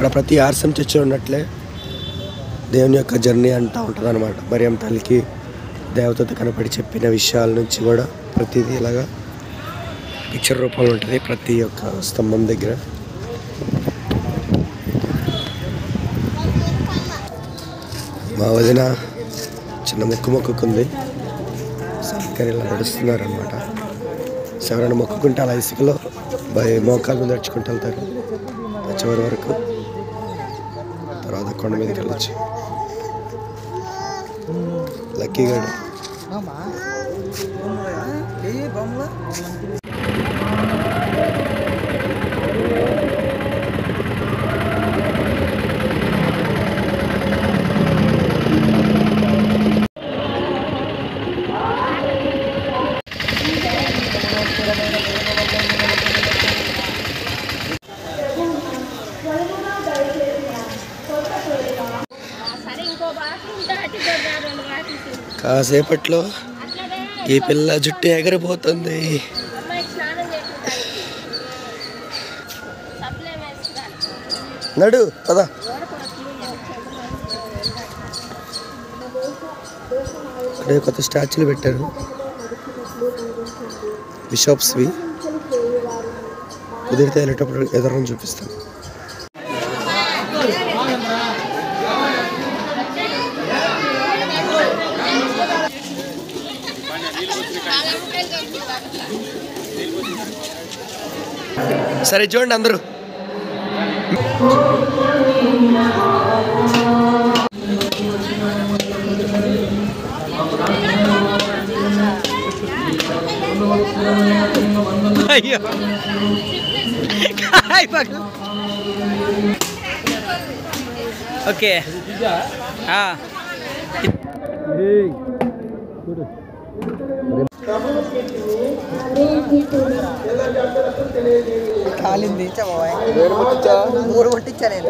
ఇక్కడ ప్రతి ఆర్సం చర్చ్ ఉన్నట్లే దేవుని యొక్క జర్నీ అంటూ ఉంటుంది అనమాట. మరియమ్మ తల్లికి దేవత కనపడి చెప్పిన విషయాల నుంచి కూడా ప్రతిదీ ఇలాగా పిక్చర్ రూపంలో ఉంటుంది ప్రతి ఒక్క స్తంభం దగ్గర. మా వదిన చిన్న మొక్కుకుంది, కానీ ఇలా నడుస్తున్నారు అనమాట. ఎవరైనా మొక్కుకుంటే అలా ఇసుకలో మోకాల మీద నడుచుకుంటూ వెళ్తారు చివరి వరకు. తర్వాత కొండ మీదకి వెళ్ళచ్చు. లక్కీ గాడు కాసేపట్లో ఈ పిల్ల జుట్టు ఎగరిపోతుంది. నడు పదా. ఇక్కడ కొత్త స్టాచ్యూలు పెట్టారు బిషప్స్వి. కుదిరితే వెళ్ళేటప్పుడు ఎదురని చూపిస్తాను. సరే చూడండి అందరూ. అయ్యో ఓకే కాలింది మూడు కొట్టించా నేను.